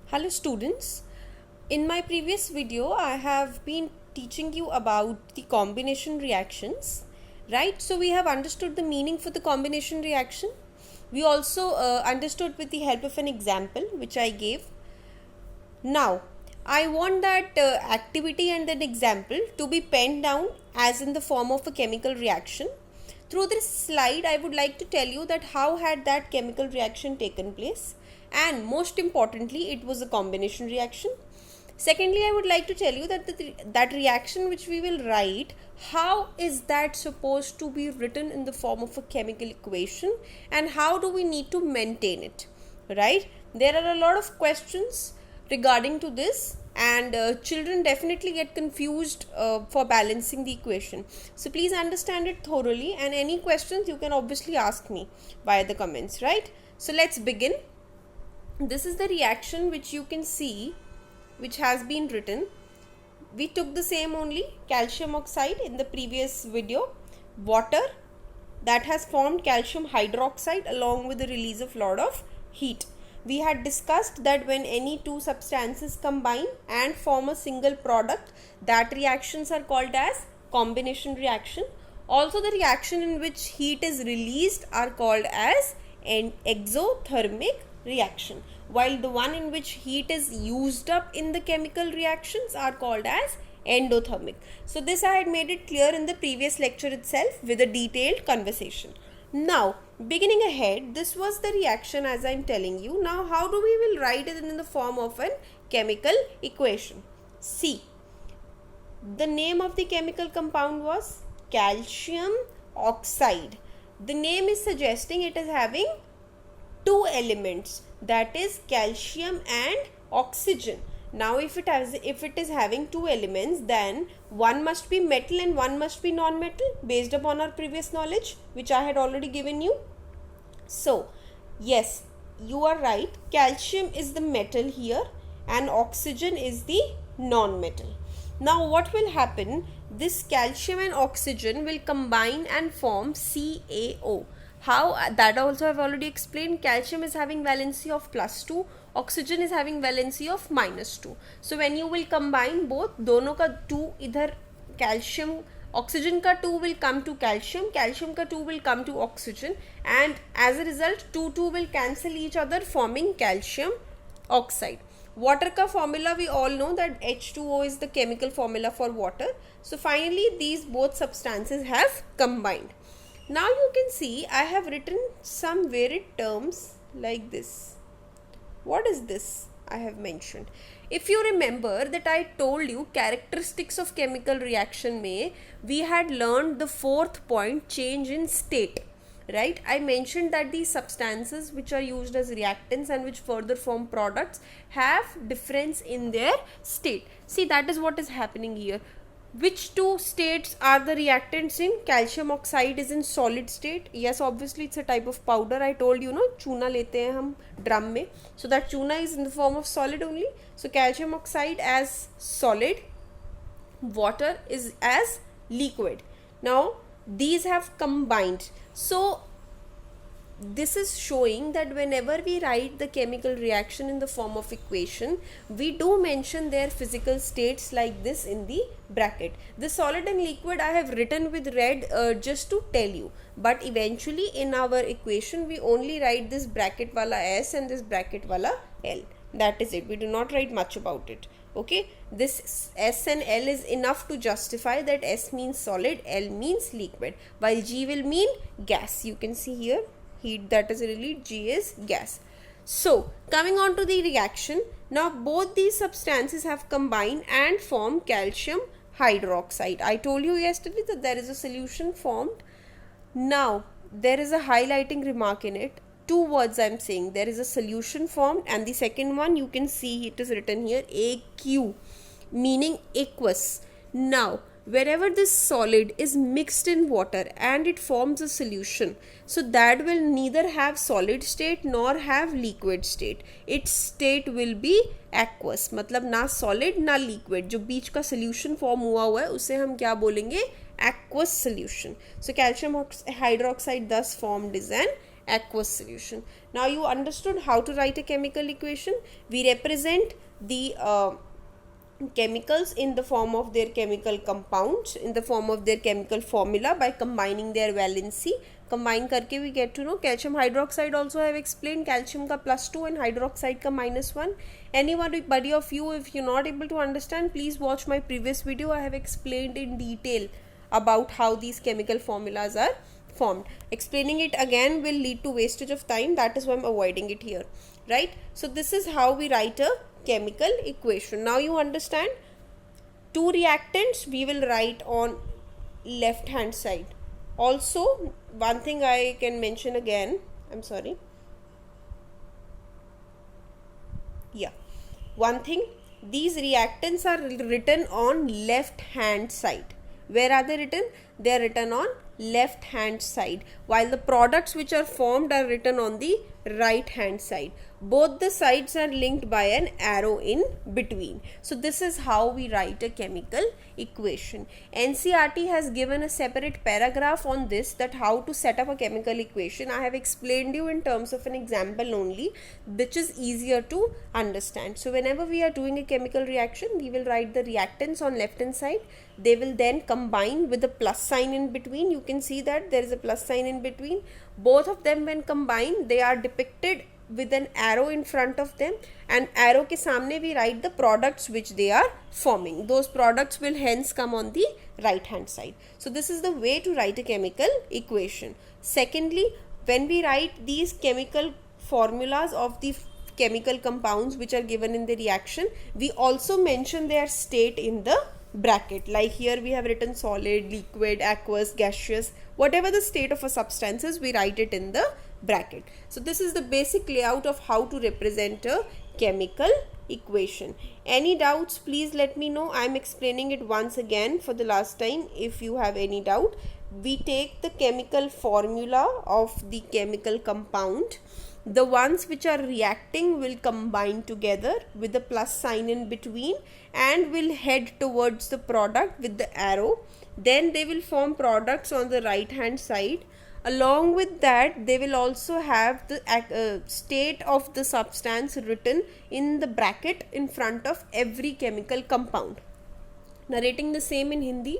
Hello students, in my previous video I have been teaching you about the combination reactions, right? So we have understood the meaning for the combination reaction. We also understood with the help of an example which I gave. Now I want that activity and that example to be penned down as in the form of a chemical reaction. Through this slide, I would like to tell you that how had that chemical reaction taken place, and most importantly, it was a combination reaction. Secondly, I would like to tell you that that reaction which we will write, how is that supposed to be written in the form of a chemical equation, and how do we need to maintain it, right? There are a lot of questions regarding to this, and children definitely get confused for balancing the equation. So please understand it thoroughly, and any questions you can obviously ask me via the comments, right? So let's begin. This is the reaction which you can see, which has been written. We took the same only, calcium oxide in the previous video, water that has formed calcium hydroxide along with the release of lot of heat. We had discussed that when any two substances combine and form a single product, that reactions are called as combination reaction. Also, the reaction in which heat is released are called as an exothermic reaction, while the one in which heat is used up in the chemical reactions are called as endothermic. So this I had made it clear in the previous lecture itself with a detailed conversation. Now, beginning ahead, this was the reaction as I am telling you. Now, how do we will write it in the form of a chemical equation? See, the name of the chemical compound was calcium oxide. The name is suggesting it is having two elements, that is calcium and oxygen. Now if it is having two elements, then one must be metal and one must be non-metal based upon our previous knowledge which I had already given you. So yes, you are right, calcium is the metal here and oxygen is the non-metal. Now what will happen, this calcium and oxygen will combine and form CaO. How? That also I've already explained. Calcium is having valency of +2, oxygen is having valency of -2. So when you will combine both, दोनों का 2 इधर calcium, oxygen का 2 will come to calcium, calcium का 2 will come to oxygen, and as a result 2 will cancel each other forming calcium oxide. Water का formula we all know that H2O is the chemical formula for water. So finally these both substances have combined. Now you can see I have written some varied terms like this. What is this I have mentioned? If you remember that I told you characteristics of chemical reaction में we had learned the fourth point, change in state, right? I mentioned that these substances which are used as reactants and which further form products have difference in their state. See, that is what is happening here. Which two states are the reactants in? Calcium oxide is in solid state. Yes, obviously it's a type of powder. I told you, no, चूना लेते हैं हम drum में. So that चूना is in the form of solid only. So calcium oxide as solid, water is as liquid. Now these have combined. So this is showing that whenever we write the chemical reaction in the form of equation, we do mention their physical states like this in the bracket. The solid and liquid I have written with red just to tell you, but eventually in our equation we only write this bracket wala S and this bracket wala L. That is it. We do not write much about it. Okay, this S and L is enough to justify that S means solid, L means liquid, while G will mean gas. You can see here heat, that is really G is gas. So coming on to the reaction, now both these substances have combined and formed calcium hydroxide. I told you yesterday that there is a solution formed. Now there is a highlighting remark in it. Two words I am saying, there is a solution formed, and the second one you can see it is written here AQ, meaning aqueous. Now wherever this solid is mixed in water and it forms a solution, so that will neither have solid state nor have liquid state. Its state will be aqueous, मतलब ना solid ना liquid. जो बीच का solution form हुआ है उसे हम क्या बोलेंगे? Aqueous solution. So calcium hydroxide thus formed is an aqueous solution. Now you understood how to write a chemical equation. We represent the chemicals in the form of their chemical compounds, in the form of their chemical formula by combining their valency. Combine करके we get to know calcium hydroxide also I have explained, calcium का +2 and hydroxide का -1. Anybody of you, if you're not able to understand, please watch my previous video. I have explained in detail about how these chemical formulas are formed. Explaining it again will lead to wastage of time, that is why I'm avoiding it here, right? So this is how we write a chemical equation. Now you understand. Two reactants we will write on left hand side. Also one thing I can mention again, I'm sorry, yeah, one thing, these reactants are written on left hand side. Where are they written? They are written on left hand side, while the products which are formed are written on the right hand side. Both the sides are linked by an arrow in between. So this is how we write a chemical equation. NCERT has given a separate paragraph on this, that how to set up a chemical equation. I have explained you in terms of an example only, which is easier to understand. So whenever we are doing a chemical reaction, we will write the reactants on left hand side. They will then combine with a plus sign in between. You can see that there is a plus sign in between. Both of them when combined, they are depicted with an arrow in front of them, and arrow के सामने we write the products which they are forming. Those products will hence come on the right hand side. So this is the way to write a chemical equation. Secondly, when we write these chemical formulas of the chemical compounds which are given in the reaction, we also mention their state in the bracket. Like here we have written solid, liquid, aqueous, gaseous, whatever the state of a substance is, we write it in the bracket. So this is the basic layout of how to represent a chemical equation. Any doubts, please let me know. I am explaining it once again for the last time. If you have any doubt, we take the chemical formula of the chemical compound. The ones which are reacting will combine together with the plus sign in between and will head towards the product with the arrow. Then they will form products on the right hand side. Along with that, they will also have the state of the substance written in the bracket in front of every chemical compound. Narrating the same in Hindi,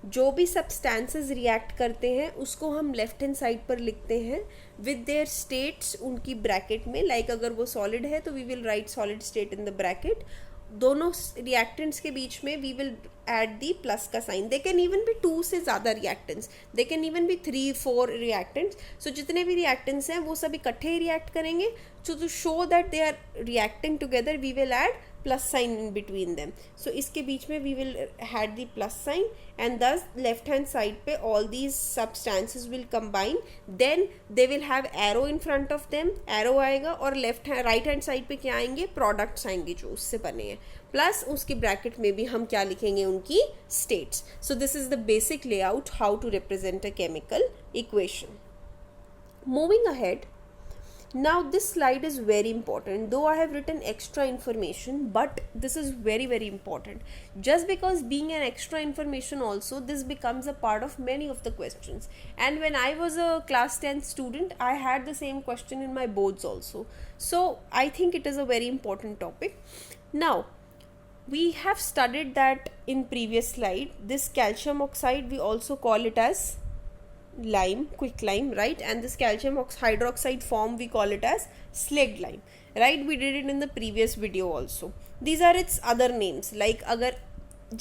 जो भी substances react करते हैं उसको हम left hand side पर लिखते हैं with their states उनकी ब्रैकेट में. लाइक अगर वो सॉलिड है तो we will write solid state in the bracket. दोनों रिएक्टेंट्स के बीच में we will add the plus का sign. They can even be 2 से ज़्यादा reactants, they can even be 3-4 reactants. So जितने भी रिएक्टेंट्स हैं वो सब इकट्ठे ही रिएक्ट करेंगे. So to show that they are reacting together we will add plus sign in between them. So इसके बीच में we will add the plus sign, and thus left hand side पे all these substances will combine. Then they will have arrow in front of them. arrow आएगा और right hand side पे क्या आएंगे, products आएंगे जो उससे बने हैं. प्लस उसके ब्रैकेट में भी हम क्या लिखेंगे, उनकी states. So this is the basic layout how to represent a chemical equation. Moving ahead. Now this slide is very important, though I have written extra information, but this is very important. Just because being an extra information also, this becomes a part of many of the questions. And when I was a class 10 student, I had the same question in my boards also. So I think it is a very important topic. Now we have studied that in previous slide. This calcium oxide, we also call it as lime, quick lime, right? And this calcium hydroxide form we call it as slaked lime, right? We did it in the previous video also. These are its other names. Like agar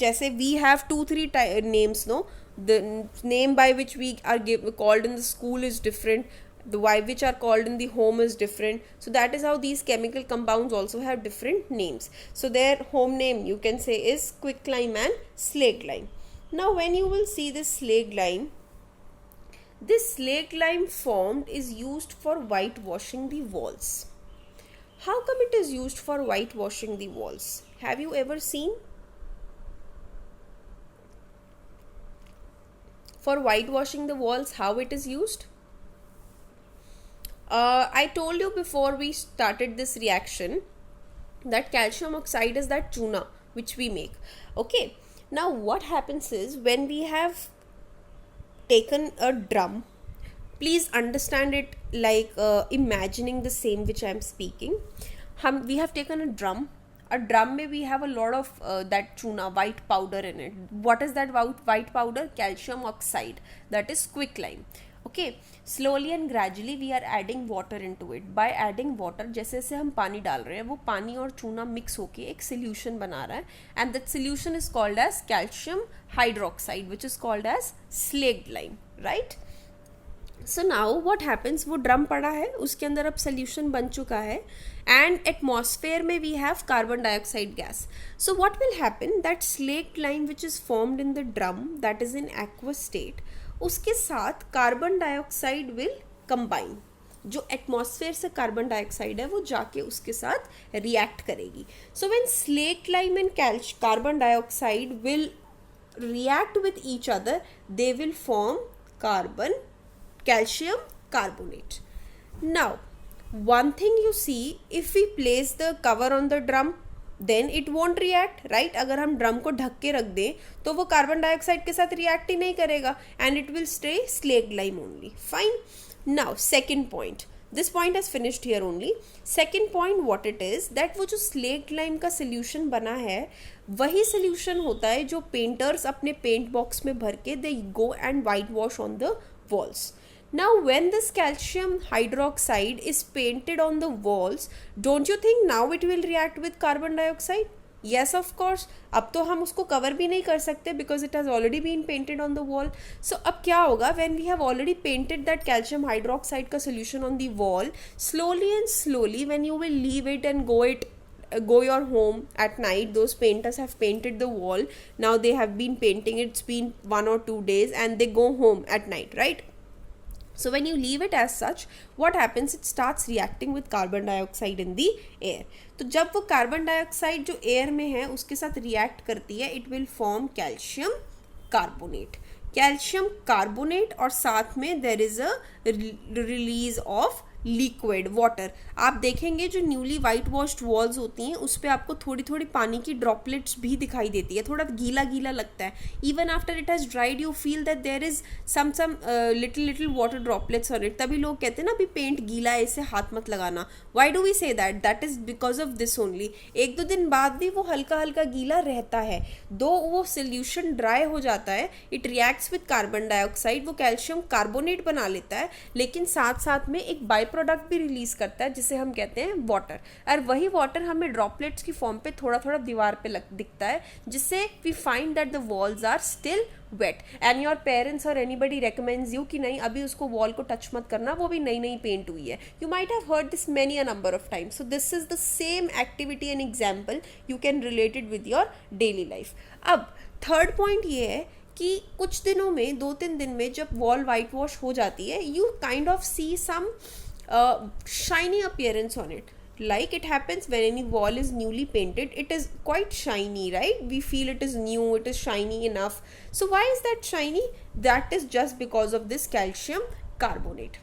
जैसे we have 2-3 names, no, the name by which we are called in the school is different, the by which are called in the home is different. So that is how these chemical compounds also have different names. So their home name you can say is quick lime and slaked lime. Now when you will see this slaked lime, this slaked lime formed is used for whitewashing the walls. How come it is used for whitewashing the walls? Have you ever seen? For whitewashing the walls, how it is used? I told you before we started this reaction that calcium oxide is that chuna which we make. Okay. Now what happens is when we have taken a drum, Please understand it like imagining the same which I am speaking. We have taken a drum may we have a lot of that chuna white powder in it. What is that white powder? Calcium oxide, that is quicklime. Okay, slowly and gradually we are adding water into it. By adding water, जैसे जैसे हम पानी डाल रहे हैं वो पानी और चूना मिक्स होके एक solution बना रहा है, and that solution is called as calcium hydroxide, which is called as slaked lime, right? So now what happens, वो ड्रम पड़ा है, उसके अंदर अब सोल्यूशन बन चुका है, एंड एटमॉस्फेयर में we have carbon dioxide gas. So what will happen, that slaked lime which is formed in the drum that is in aqueous state, उसके साथ कार्बन डाइऑक्साइड विल कंबाइन. जो एटमॉस्फेयर से carbon dioxide है वो जाके उसके साथ रिएक्ट करेगी. So when slaked lime and carbon dioxide will react with each other, they will form calcium carbonate. Now one thing you see, if we place the cover on the drum then it won't react, right? अगर हम drum को ढक के रख दें तो वो carbon dioxide के साथ रिएक्ट ही नहीं करेगा, and it will stay slaked lime only. Fine. Now second point, this point has finished here only. Second point what it is, that वो जो slaked lime का solution बना है वही solution होता है जो पेंटर्स अपने पेंट बॉक्स में भर के they go and white wash on the walls. Now when this calcium hydroxide is painted on the walls, don't you think now it will react with carbon dioxide? Yes, of course. अब तो हम उसको cover भी नहीं कर सकते because it has already been painted on the wall. So अब क्या होगा, when we have already painted that calcium hydroxide का solution on the wall, slowly and slowly when you will leave it and go your home at night, those painters have painted the wall, now they have been painting, it's been 1 or 2 days and they go home at night, right? So when you leave it as such, what happens, it starts reacting with carbon dioxide in the air. तो जब वो carbon dioxide जो air में है उसके साथ react करती है, it will form calcium carbonate. Calcium carbonate और साथ में there is a release of liquid water. आप देखेंगे जो न्यूली वाइट वॉश्ड वॉल्स होती हैं उस पर आपको थोड़ी थोड़ी पानी की ड्रॉपलेट्स भी दिखाई देती है, थोड़ा गीला गीला लगता है. Even after it has dried you feel that there is some little water droplets on it. तभी लोग कहते हैं ना अभी पेंट गीला है इसे हाथ मत लगाना. Why do we say that? That is because of this only. 1-2 दिन बाद भी वो हल्का हल्का गीला रहता है, दो वो सोल्यूशन ड्राई हो जाता है, it reacts with carbon dioxide, वो कैल्शियम कार्बोनेट बना लेता है, लेकिन साथ साथ में एक बाई प्रोडक्ट भी रिलीज करता है जिसे हम कहते हैं वाटर. और वही वाटर हमें ड्रॉपलेट्स की फॉर्म पे थोड़ा थोड़ा दीवार पे दिखता है, जिससे we find that the walls are still wet. And your parents और एनीबडी रेकमेंड्स यू कि नहीं अभी उसको वॉल को टच मत करना, वो भी नई नई पेंट हुई है. You might have heard this many a number of times. So this is the same activity and example you can relate it with your daily life. अब थर्ड पॉइंट ये है कि कुछ दिनों में 2-3 दिन में जब वॉल वाइट वॉश हो जाती है, you kind of see some shiny appearance on it. Like it happens when any wall is newly painted, it is quite shiny, right? We feel it is new, it is shiny enough. So why is that shiny? That is just because of this calcium carbonate.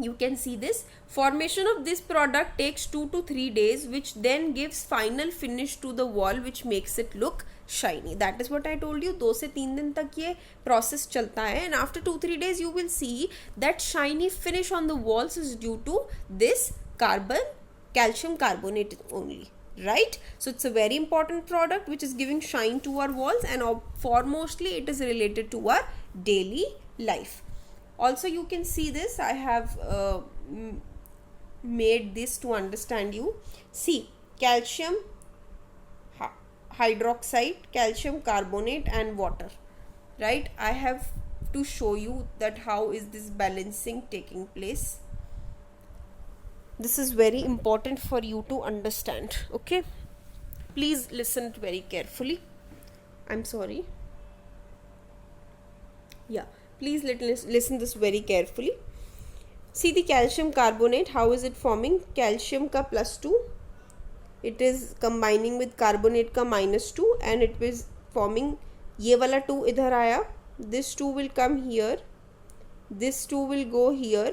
You can see this formation of this product takes 2 to 3 days, which then gives final finish to the wall, which makes it look shiny. That is what I told you. 2 से 3 दिन तक ये process चलता है, and after 2-3 days you will see that shiny finish on the walls is due to this calcium carbonate only, right? So it's a very important product which is giving shine to our walls, and foremostly it is related to our daily life. Also you can see this, I have made this to understand you. See, calcium hydroxide, calcium carbonate and water, right? I have to show you that how is this balancing taking place. This is very important for you to understand, okay? Please listen very carefully. I'm sorry. Yeah, please listen this very carefully. See the calcium carbonate, how is it forming? Calcium ka +2, it is combining with carbonate ka -2, and it is forming, ye wala 2 idhar aaya, this 2 will come here, this 2 will go here,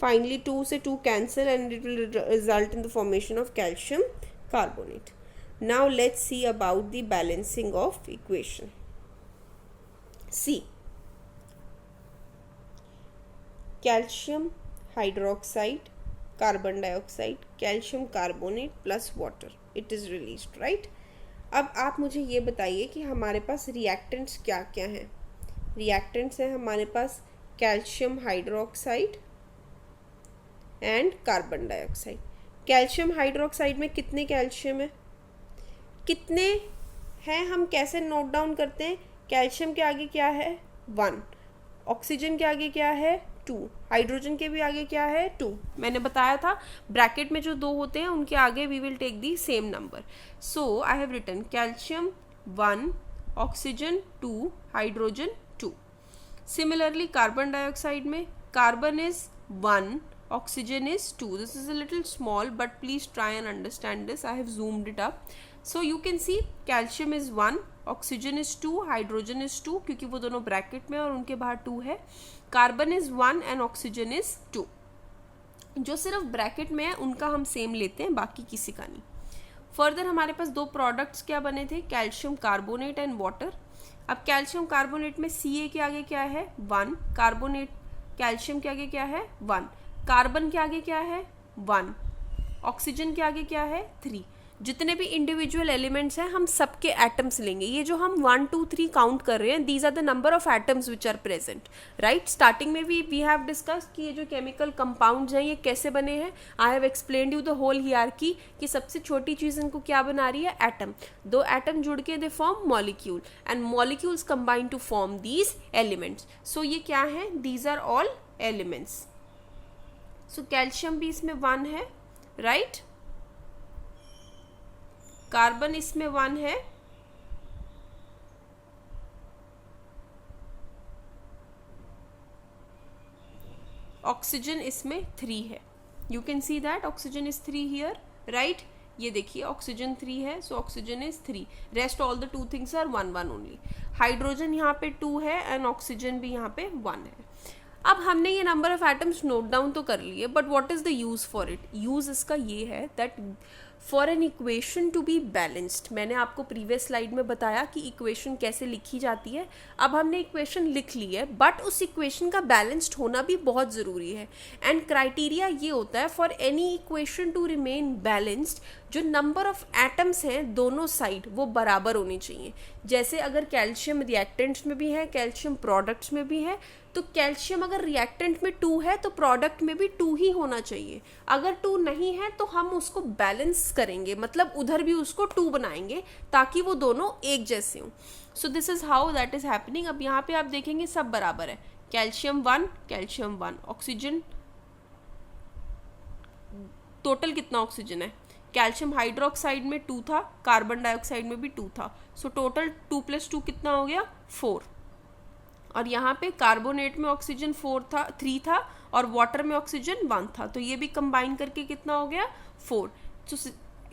finally 2 se 2 cancel, and it will result in the formation of calcium carbonate. Now let's see about the balancing of equation. See, calcium hydroxide, carbon dioxide, calcium carbonate plus water, it is released, right. अब आप मुझे ये बताइए कि हमारे पास reactants क्या क्या हैं। रिएक्टेंट्स हैं हमारे पास calcium hydroxide and carbon dioxide. Calcium hydroxide में कितने कैल्शियम है, कितने हैं, हम कैसे नोट डाउन करते हैं। कैल्शियम के आगे क्या है 1, ऑक्सीजन के आगे क्या है 2, हाइड्रोजन के भी आगे क्या है 2। मैंने बताया था ब्रैकेट में जो 2 होते हैं उनके आगे we will take the same number. So I have written calcium 1, oxygen 2, hydrogen 2। Similarly carbon dioxide में carbon is 1, oxygen is 2. This is a little small but please try and understand this. I have zoomed it up. So you can see calcium is 1, oxygen is 2, hydrogen is 2 क्योंकि वो दोनों bracket में और उनके बाहर 2 है। Carbon is 1 and oxygen is 2। जो सिर्फ ब्रैकेट में है उनका हम सेम लेते हैं, बाकी किसी का नहीं। फर्दर हमारे पास 2 प्रोडक्ट्स क्या बने थे, कैल्शियम कार्बोनेट एंड वाटर। अब कैल्शियम कार्बोनेट में Ca के आगे क्या है 1, कार्बोनेट कैल्शियम के आगे क्या है 1, कार्बन के आगे क्या है 1, ऑक्सीजन के आगे क्या है 3। जितने भी इंडिविजुअल एलिमेंट्स हैं हम सबके एटम्स लेंगे। ये जो हम 1 2 3 काउंट कर रहे हैं, these are the number of atoms which are present, right. Starting में भी वी हैव डिस्कस कि ये जो केमिकल कंपाउंड्स हैं ये कैसे बने हैं। I have explained you the whole hierarchy कि सबसे छोटी चीज़ इनको क्या बना रही है, एटम। 2 एटम जुड़ के they form molecule and molecules combine to form these elements. So ये क्या है, these are all elements. So calcium भी इसमें 1 है, राइट। कार्बन इसमें 1 है, ऑक्सीजन इसमें 3 है। You can see that oxygen is 3 here, right. ये देखिए ऑक्सीजन 3 है, so oxygen is 3। Rest all the 2 things are 1 1 only. Hydrogen यहाँ पे 2 है एंड ऑक्सीजन भी यहाँ पे 1 है। अब हमने ये number of atoms note down तो कर लिए, but what is the use for it. Use इसका ये है that for an equation to be balanced, मैंने आपको प्रीवियस स्लाइड में बताया कि इक्वेशन कैसे लिखी जाती है। अब हमने इक्वेशन लिख ली है, बट उस इक्वेशन का बैलेंस्ड होना भी बहुत ज़रूरी है। एंड क्राइटेरिया ये होता है for any equation two remain balanced, जो नंबर ऑफ एटम्स हैं दोनों साइड वो बराबर होनी चाहिए। जैसे अगर कैल्शियम रिएक्टेंट्स में भी है, कैल्शियम प्रोडक्ट्स में भी है, तो कैल्शियम अगर रिएक्टेंट में 2 है तो प्रोडक्ट में भी 2 ही होना चाहिए। अगर 2 नहीं है तो हम उसको बैलेंस करेंगे, मतलब उधर भी उसको 2 बनाएंगे ताकि वो दोनों एक जैसे हों। So this is how that is happening. अब यहाँ पे आप देखेंगे सब बराबर है, कैल्शियम 1, ऑक्सीजन टोटल कितना ऑक्सीजन है, कैल्शियम हाइड्रोक्साइड में 2 था, कार्बन डाइऑक्साइड में भी 2 था, सो टोटल 2 + 2 कितना हो गया 4। और यहाँ पे कार्बोनेट में ऑक्सीजन 3 था और वाटर में ऑक्सीजन 1 था, तो ये भी कंबाइन करके कितना हो गया 4। तो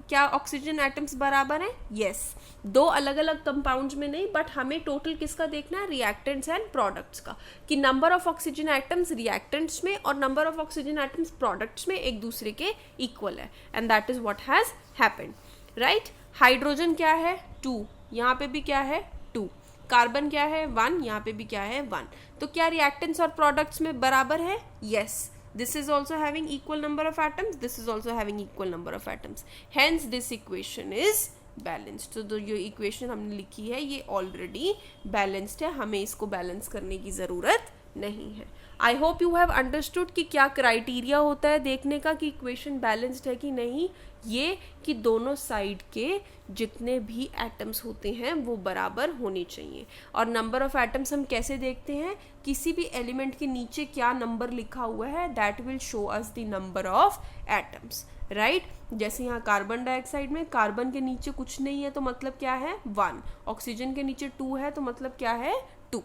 क्या ऑक्सीजन एटम्स बराबर हैं, यस। 2 अलग अलग कंपाउंड्स में नहीं, बट हमें टोटल किसका देखना है, रिएक्टेंट्स एंड प्रोडक्ट्स का, कि number of oxygen atoms reactants में और number of oxygen atoms products में एक दूसरे के इक्वल है, and that is what has happened, right. Hydrogen क्या है 2, यहाँ पे भी क्या है 2, कार्बन क्या है 1, यहाँ पे भी क्या है 1। तो क्या रिएक्टेंट्स और प्रोडक्ट्स में बराबर है, yes. This is also having equal number of atoms, this is also having equal number of atoms, hence this equation is balanced। तो जो equation हमने लिखी है ये already balanced है, हमें इसको balance करने की ज़रूरत नहीं है। I hope you have understood कि क्या क्राइटेरिया होता है देखने का कि इक्वेशन बैलेंस्ड है कि नहीं। ये कि दोनों साइड के जितने भी एटम्स होते हैं वो बराबर होने चाहिए। और नंबर ऑफ एटम्स हम कैसे देखते हैं, किसी भी एलिमेंट के नीचे क्या नंबर लिखा हुआ है that will show us the number of atoms, right. जैसे यहाँ कार्बन डाइऑक्साइड में कार्बन के नीचे कुछ नहीं है तो मतलब क्या है 1, ऑक्सीजन के नीचे 2 है तो मतलब क्या है 2,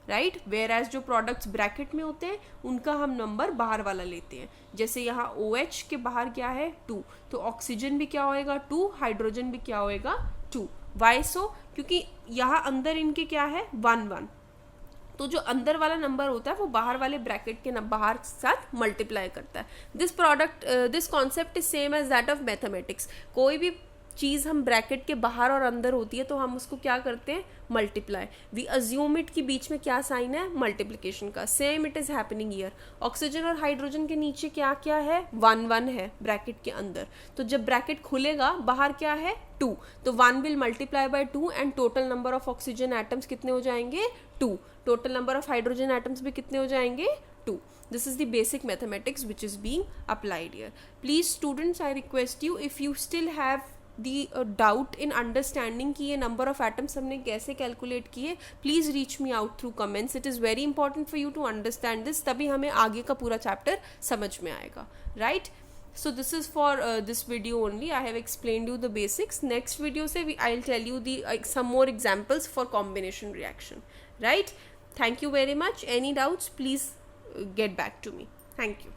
राइट। वेयर एज जो प्रोडक्ट्स ब्रैकेट में होते हैं उनका हम नंबर बाहर वाला लेते हैं। जैसे यहाँ OH के बाहर क्या है 2, तो ऑक्सीजन भी क्या होएगा 2, हाइड्रोजन भी क्या होएगा 2। वाई सो, क्योंकि यहाँ अंदर इनके क्या है 1 1, तो जो अंदर वाला नंबर होता है वो बाहर वाले ब्रैकेट के बाहर साथ मल्टीप्लाई करता है। This concept is same as that of mathematics. कोई भी चीज़ हम ब्रैकेट के बाहर और अंदर होती है तो हम उसको क्या करते हैं, मल्टीप्लाई. वी अज्यूम इट कि बीच में क्या साइन है, मल्टीप्लिकेशन का. Same it is happening year. Oxygen और हाइड्रोजन के नीचे क्या क्या है, 1 1 है ब्रैकेट के अंदर. तो जब ब्रैकेट खुलेगा बाहर क्या है, 2. तो 1 will multiply by 2 and total number of oxygen atoms कितने हो जाएंगे, 2. Total number of hydrogen atoms भी कितने हो जाएंगे, 2. This is the basic mathematics which is being applied here. Please students, I request you, if you still have the doubt in understanding कि ये number of atoms हमने कैसे calculate किए, please reach me out through comments. It is very important for you to understand this, तभी हमें आगे का पूरा chapter समझ में आएगा, right? So this is for this video only. I have explained you the basics. Next video से I'll tell you the some more examples for combination reaction, right? Thank you very much. Any doubts, please get back to me. Thank you.